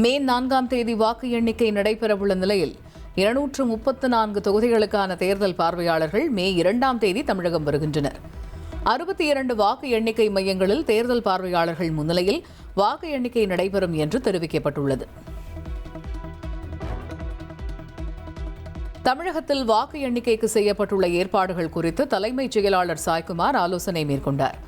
மே 4ஆம் தேதி வாக்கு எண்ணிக்கை நடைபெறவுள்ள நிலையில் 234 தொகுதிகளுக்கான தேர்தல் பார்வையாளர்கள் மே 2ஆம் தேதி தமிழகம் வருகின்றனர். 62 வாக்கு எண்ணிக்கை மையங்களில் தேர்தல் பார்வையாளர்கள் முன்னிலையில் வாக்கு எண்ணிக்கை நடைபெறும் என்று தெரிவிக்கப்பட்டுள்ளது. தமிழகத்தில் வாக்கு எண்ணிக்கைக்கு செய்யப்பட்டுள்ள ஏற்பாடுகள் குறித்து தலைமைச் செயலாளர் சாய்குமார் ஆலோசனை மேற்கொண்டார்.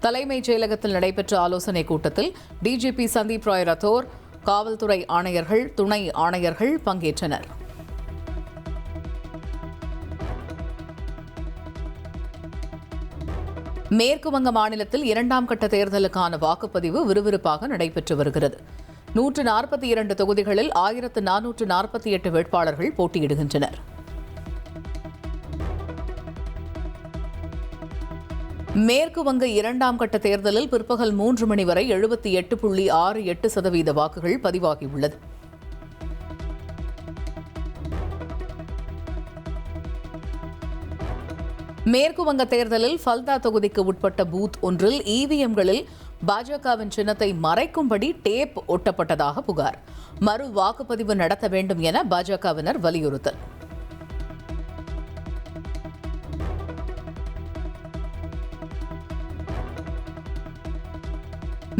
தலைமைச் செயலகத்தில் நடைபெற்ற ஆலோசனைக் கூட்டத்தில் டிஜிபி சந்தீப் ராய் ரத்தோர், காவல்துறை ஆணையர்கள், துணை ஆணையர்கள் பங்கேற்றனர். மேற்கு வங்க மாநிலத்தில் 2ஆம் கட்ட தேர்தலுக்கான வாக்குப்பதிவு விறுவிறுப்பாக நடைபெற்று வருகிறது. 142 தொகுதிகளில் 1448 வேட்பாளர்கள் போட்டியிடுகின்றனர். மேற்கு வங்க 2ஆம் கட்ட தேர்தலில் பிற்பகல் 3 மணி வரை 78.68% வாக்குகள் பதிவாகியுள்ளது. மேற்கு வங்க தேர்தலில் ஃபல்தா தொகுதிக்கு உட்பட்ட பூத் ஒன்றில் இவிஎம்களில் பாஜகவின் சின்னத்தை மறைக்கும்படி டேப் ஒட்டப்பட்டதாக புகார். மறு வாக்குப்பதிவு நடத்த வேண்டும் என பாஜகவினர் வலியுறுத்தல்.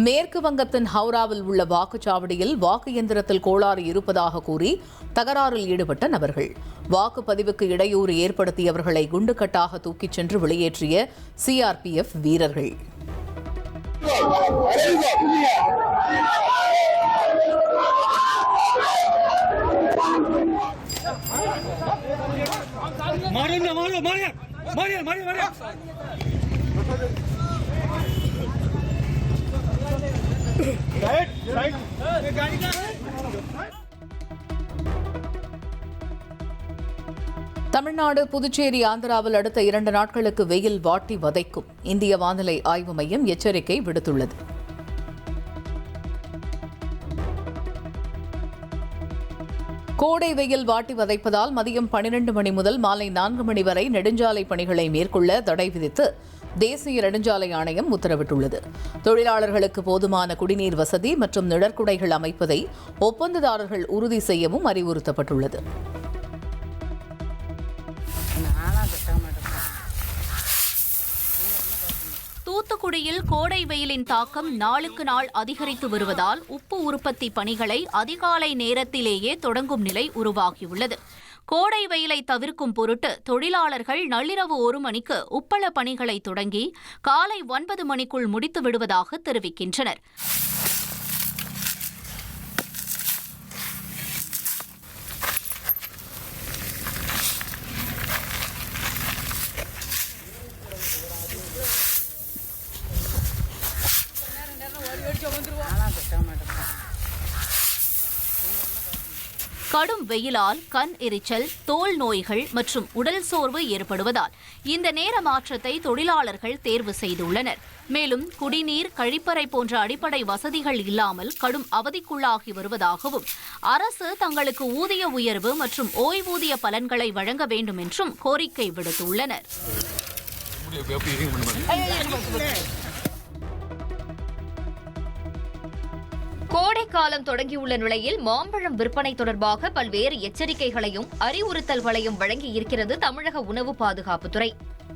மேற்கு வங்கத்தின் ஹவுராவில் உள்ள வாக்குச்சாவடியில் வாக்கு இயந்திரத்தில் கோளாறு இருப்பதாக கூறி தகராறில் ஈடுபட்ட நபர்கள், வாக்குப்பதிவுக்கு இடையூறு ஏற்படுத்தியவர்களை குண்டுக்கட்டாக தூக்கிச் சென்று வெளியேற்றிய சிஆர்பிஎஃப் வீரர்கள். தமிழ்நாடு, புதுச்சேரி, ஆந்திராவில் அடுத்த 2 நாட்களுக்கு வெயில் வாட்டி வதைக்கும். இந்திய வானிலை ஆய்வு மையம் எச்சரிக்கை விடுத்துள்ளது. கோடை வெயில் வாட்டி வதைப்பதால் மதியம் 12 மணி முதல் மாலை 4 மணி வரை நெடுஞ்சாலை பணிகளை மேற்கொள்ள தடை விதித்து தேசிய நெடுஞ்சாலை ஆணையம் உத்தரவிட்டுள்ளது. தொழிலாளர்களுக்கு போதுமான குடிநீர் வசதி மற்றும் நிழற்குடைகள் அமைப்பதை ஒப்பந்ததாரர்கள் உறுதி செய்யவும் அறிவுறுத்தப்பட்டுள்ளது. தூத்துக்குடியில் கோடை வெயிலின் தாக்கம் நாளுக்கு நாள் அதிகரித்து வருவதால் உப்பு உற்பத்தி பணிகளை அதிகாலை நேரத்திலேயே தொடங்கும் நிலை உருவாகியுள்ளது. கோடை வெயிலை தவிர்க்கும் பொருட்டு தொழிலாளர்கள் நள்ளிரவு 1 மணிக்கு உப்பள பணிகளை தொடங்கி காலை 9 மணிக்குள் முடித்து விடுவதாக தெரிவிக்கின்றனர். கடும் வெயிலால் கண் எரிச்சல், தோல் நோய்கள் மற்றும் உடல் சோர்வு ஏற்படுவதால் இந்த நேர மாற்றத்தை தொழிலாளர்கள் தேர்வு செய்துள்ளனர். மேலும் குடிநீர், கழிப்பறை போன்ற அடிப்படை வசதிகள் இல்லாமல் கடும் அவதிக்குள்ளாகி வருவதாகவும் அரசு தங்களுக்கு ஊதிய உயர்வு மற்றும் ஓய்வூதிய பலன்களை வழங்க வேண்டும் என்றும் கோரிக்கை விடுத்துள்ளனர். கோடை காலம் தொடங்கியுள்ள நிலையில் மாம்பழம் விற்பனை தொடர்பாக பல்வேறு எச்சரிக்கைகளையும் அறிவுறுத்தல்களையும் வழங்கியிருக்கிறது தமிழக உணவு பாதுகாப்புத்துறை.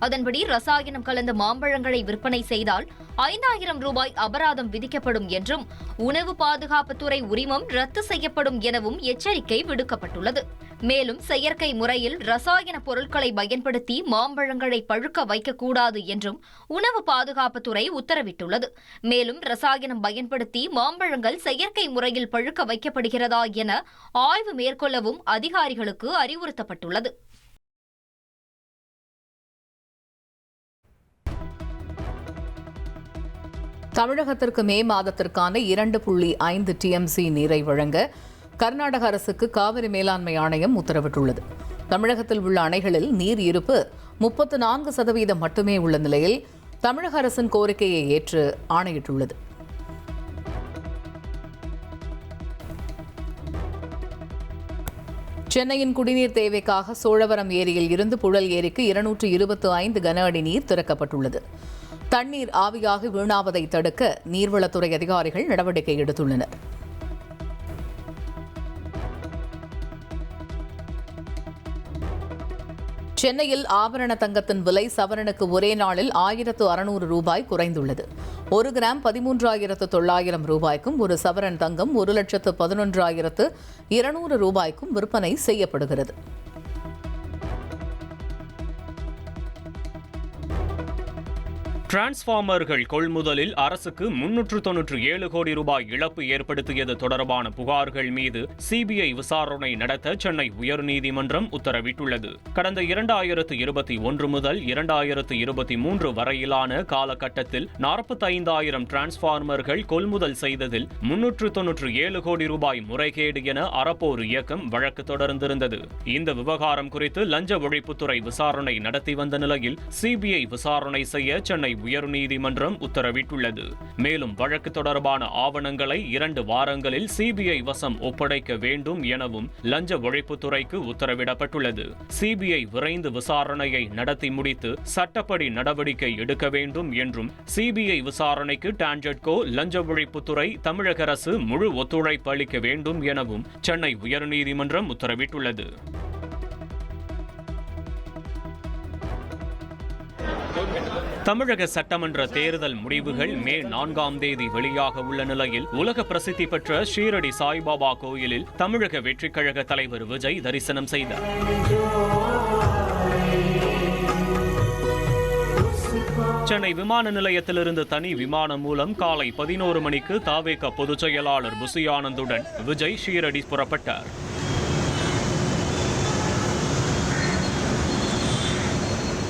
அதன்படி ரசாயனம் கலந்த மாம்பழங்களை விற்பனை செய்தால் 5000 ரூபாய் அபராதம் விதிக்கப்படும் என்றும் உணவு பாதுகாப்புத்துறை உரிமம் ரத்து செய்யப்படும் எனவும் எச்சரிக்கை விடுக்கப்பட்டுள்ளது. மேலும் செயற்கை முறையில் ரசாயன பொருட்களை பயன்படுத்தி மாம்பழங்களை பழுக்க வைக்கக்கூடாது என்றும் உணவு பாதுகாப்புத்துறை உத்தரவிட்டுள்ளது. மேலும் ரசாயனம் பயன்படுத்தி மாம்பழங்கள் செயற்கை முறையில் பழுக்க வைக்கப்படுகிறதா என ஆய்வு மேற்கொள்ளவும் அதிகாரிகளுக்கு அறிவுறுத்தப்பட்டுள்ளது. தமிழகத்திற்கு மே மாதத்திற்கான 2.5 TMC நீரை வழங்க கர்நாடக அரசுக்கு காவிரி மேலாண்மை ஆணையம் உத்தரவிட்டுள்ளது. தமிழகத்தில் உள்ள அணைகளில் நீர் இருப்பு 34% மட்டுமே உள்ள நிலையில் தமிழக அரசின் கோரிக்கையை ஏற்று ஆணையிட்டுள்ளது. சென்னையின் குடிநீர் தேவைக்காக சோழவரம் ஏரியில் இருந்து புழல் ஏரிக்கு 225 கன அடி நீர் திறக்கப்பட்டுள்ளது. தண்ணீர் ஆவியாகி வீணாவதை தடுக்க நீர்வளத்துறை அதிகாரிகள் நடவடிக்கை எடுத்துள்ளனர். சென்னையில் ஆபரண தங்கத்தின் விலை சவரனுக்கு ஒரே நாளில் 1600 ரூபாய் குறைந்துள்ளது. 1 கிராம் 13,900 ரூபாய்க்கும், ஒரு சவரன் தங்கம் 1,11,200 ரூபாய்க்கும் விற்பனை செய்யப்படுகிறது. டிரான்ஸ்பார்மர்கள் கொள்முதலில் அரசுக்கு 397 கோடி ரூபாய் இழப்பு ஏற்படுத்தியது தொடர்பான புகார்கள் மீது சிபிஐ விசாரணை நடத்த சென்னை உயர்நீதிமன்றம் உத்தரவிட்டுள்ளது. கடந்த 2021 முதல் 2023 வரையிலான காலகட்டத்தில் 45,000 டிரான்ஸ்பார்மர்கள் கொள்முதல் செய்ததில் 397 கோடி ரூபாய் முறைகேடு என அறப்போர் இயக்கம் வழக்கு தொடர்ந்திருந்தது. இந்த விவகாரம் குறித்து லஞ்ச ஒழிப்புத்துறை விசாரணை நடத்தி வந்த நிலையில் சிபிஐ விசாரணை செய்ய சென்னை உயர்நீதிமன்றம் உத்தரவிட்டுள்ளது. மேலும் வழக்கு தொடர்பான ஆவணங்களை 2 வாரங்களில் சிபிஐ வசம் ஒப்படைக்க வேண்டும் எனவும் லஞ்ச ஒழிப்புத்துறைக்கு உத்தரவிடப்பட்டுள்ளது. சிபிஐ விரைந்து விசாரணையை நடத்தி முடித்து சட்டப்படி நடவடிக்கை எடுக்க வேண்டும் என்றும், சிபிஐ விசாரணைக்கு டான்ஜெட்கோ, லஞ்ச ஒழிப்புத்துறை, தமிழக அரசு முழு ஒத்துழைப்பு அளிக்க வேண்டும் எனவும் சென்னை உயர்நீதிமன்றம் உத்தரவிட்டுள்ளது. தமிழக சட்டமன்ற தேர்தல் முடிவுகள் மே 4ஆம் தேதி வெளியாக உள்ள நிலையில் உலக பிரசித்தி பெற்ற ஷீரடி சாய்பாபா கோயிலில் தமிழக வெற்றிக் கழக தலைவர் விஜய் தரிசனம் செய்தார். சென்னை விமான நிலையத்திலிருந்து தனி விமானம் மூலம் காலை 11 மணிக்கு தவேக பொதுச் செயலாளர் புசி ஆனந்துடன் விஜய் ஷீரடி புறப்பட்டார்.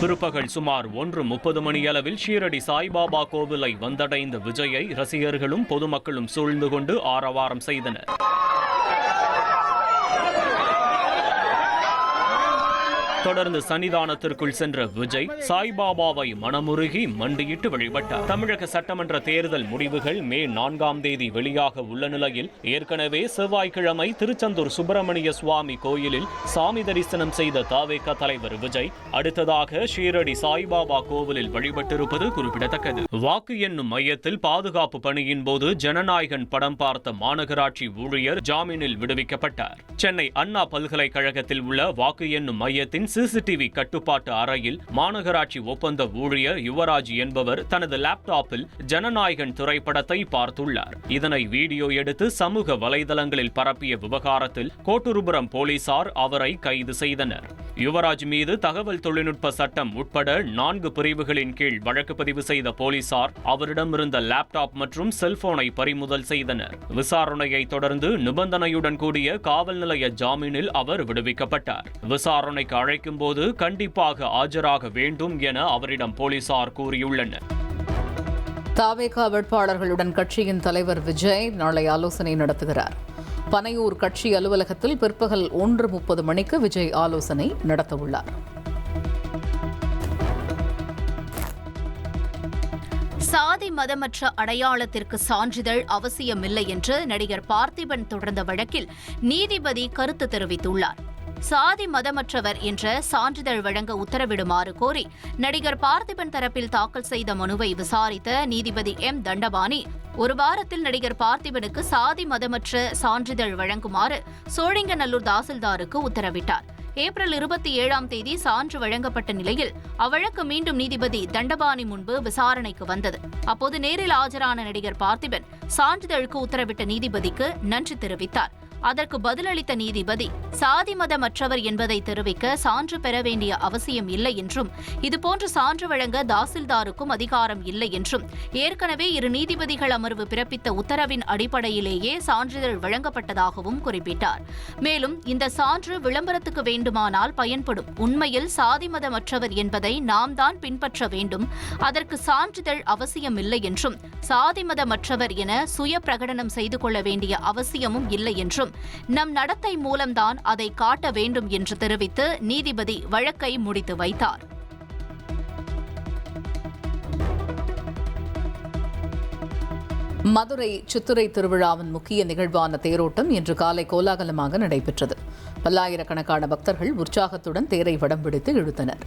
பிற்பகல் சுமார் 1:30 மணியளவில் ஷீரடி சாய்பாபா கோவிலை வந்தடைந்த விஜயை ரசிகர்களும் பொதுமக்களும் சூழ்ந்து கொண்டு ஆரவாரம் செய்தனர். தொடர்ந்து சன்னிதானத்திற்குள் சென்ற விஜய் சாய்பாபாவை மனமுருகி மண்டியிட்டு வழிபட்டார். தமிழக சட்டமன்ற தேர்தல் முடிவுகள் மே 4ஆம் தேதி வெளியாக உள்ள நிலையில் ஏற்கனவே செவ்வாய்க்கிழமை திருச்செந்தூர் சுப்பிரமணிய சுவாமி கோயிலில் சாமி தரிசனம் செய்த தவேக தலைவர் விஜய் அடுத்ததாக ஷீரடி சாய்பாபா கோவிலில் வழிபட்டிருப்பது குறிப்பிடத்தக்கது. வாக்கு எண்ணும் மையத்தில் பாதுகாப்பு பணியின் போது ஜனநாயகன் படம் பார்த்த மாநகராட்சி ஊழியர் ஜாமீனில் விடுவிக்கப்பட்டார். சென்னை அண்ணா பல்கலைக்கழகத்தில் உள்ள வாக்கு எண்ணும் மையத்தின் சிசிடிவி கட்டுப்பாட்டு அறையில் மாநகராட்சி ஒப்பந்த ஊழியர் யுவராஜ் என்பவர் தனது லேப்டாப்பில் ஜனநாயகன் திரைப்படத்தை பார்த்துள்ளார். இதனை வீடியோ எடுத்து சமூக வலைதளங்களில் பரப்பிய விவகாரத்தில் கோட்டூர்புரம் போலீசார் அவரை கைது செய்தனர். யுவராஜ் மீது தகவல் தொழில்நுட்ப சட்டம் உட்பட 4 பிரிவுகளின் கீழ் வழக்கு பதிவு செய்த போலீசார் அவரிடமிருந்த லேப்டாப் மற்றும் செல்போனை பறிமுதல் செய்தனர். விசாரணையை தொடர்ந்து நிபந்தனையுடன் கூடிய காவல் நிலைய ஜாமீனில் அவர் விடுவிக்கப்பட்டார். விசாரணைக்கு அழைக்கும் போது கண்டிப்பாக ஆஜராக வேண்டும் என அவரிடம் போலீசார் கூறியுள்ளனர். தவேக வேட்பாளர்களுடன் கட்சியின் தலைவர் விஜய் நாளை ஆலோசனை நடத்துகிறார். பனையூர் கட்சி அலுவலகத்தில் பிற்பகல் 1:30 மணிக்கு விஜய் ஆலோசனை நடத்தவுள்ளார். சாதி மதமற்ற அடையாளத்திற்கு சான்றிதழ் அவசியமில்லை என்று நடிகர் பார்த்திபன் தொடர்ந்த வழக்கில் நீதிபதி கருத்து தெரிவித்துள்ளார். சாதி மதமற்றவர் என்ற சான்றிதழ் வழங்க உத்தரவிடுமாறு கோரி நடிகர் பார்த்திபன் தரப்பில் தாக்கல் செய்த மனுவை விசாரித்த நீதிபதி எம் தண்டபாணி 1 வாரத்தில் நடிகர் பார்த்திபனுக்கு சாதி மதமற்ற சான்றிதழ் வழங்குமாறு சோழிங்கநல்லூர் தாசில்தாருக்கு உத்தரவிட்டார். ஏப்ரல் 27ஆம் தேதி சான்று வழங்கப்பட்ட நிலையில் அவ்வழக்கு மீண்டும் நீதிபதி தண்டபாணி முன்பு விசாரணைக்கு வந்தது. அப்போது நேரில் ஆஜரான நடிகர் பார்த்திபன் சான்றிதழுக்கு உத்தரவிட்ட நீதிபதிக்கு நன்றி தெரிவித்தார். அதற்கு பதிலளித்த நீதிபதி சாதி மதமற்றவர் என்பதை தெரிவிக்க சான்று பெற வேண்டிய அவசியம் இல்லை என்றும், இதுபோன்ற சான்று வழங்க தாசில்தாருக்கும் அதிகாரம் இல்லை என்றும், ஏற்கனவே 2 நீதிபதிகள் அமர்வு பிறப்பித்த உத்தரவின் அடிப்படையிலேயே சான்றிதழ் வழங்கப்பட்டதாகவும் குறிப்பிட்டார். மேலும் இந்த சான்று விளம்பரத்துக்கு வேண்டுமானால் பயன்படும், உண்மையில் சாதி மதமற்றவர் என்பதை நாம் தான் பின்பற்ற வேண்டும், அதற்கு சான்றிதழ் அவசியமில்லை என்றும், சாதி மதமற்றவர் என சுய பிரகடனம் செய்து கொள்ள வேண்டிய அவசியமும் இல்லை என்றும், நம் நடத்தை மூலம்தான் அதை காட்ட வேண்டும் என்று தெரிவித்து நீதிபதி வழக்கை முடித்து வைத்தார். மதுரை சித்திரை திருவிழாவின் முக்கிய நிகழ்வான தேரோட்டம் இன்று காலை கோலாகலமாக நடைபெற்றது. பல்லாயிரக்கணக்கான பக்தர்கள் உற்சாகத்துடன் தேரை வடம் பிடித்து இழுத்தனர்.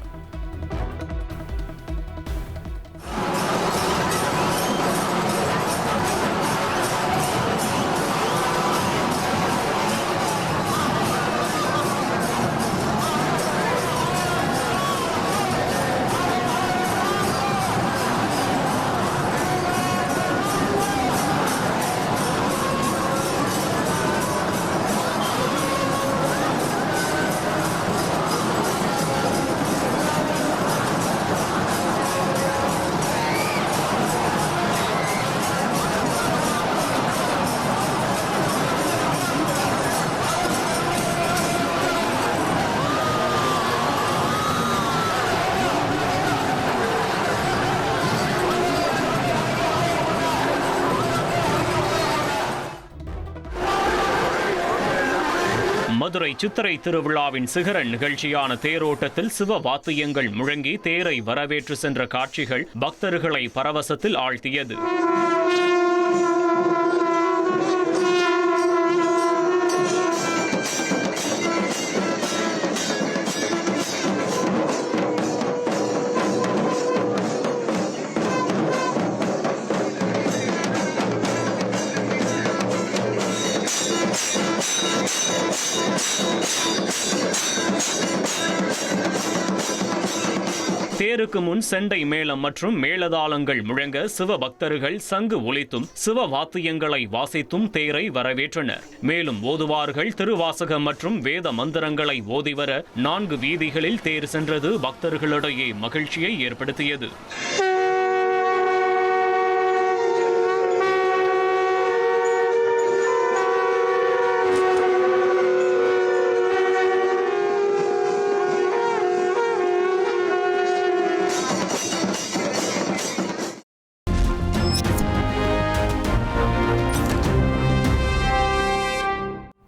மதுரை சித்திரை திருவிழாவின் சிகர நிகழ்ச்சியான தேரோட்டத்தில் சிவ வாத்தியங்கள் முழங்கி தேரை வரவேற்று சென்ற காட்சிகள் பக்தர்களை பரவசத்தில் ஆழ்த்தியது. தேருக்கு முன் செண்டை மேளம் மற்றும் மேளதாளங்கள் முழங்க சிவ பக்தர்கள் சங்கு ஒலித்தும் சிவ வாத்தியங்களை வாசித்தும் தேரை வரவேற்றனர். மேலும் ஓதுவார்கள் திருவாசகம் மற்றும் வேத மந்திரங்களை ஓதிவர 4 வீதிகளில் தேர் சென்றது பக்தர்களிடையே மகிழ்ச்சியை ஏற்படுத்தியது.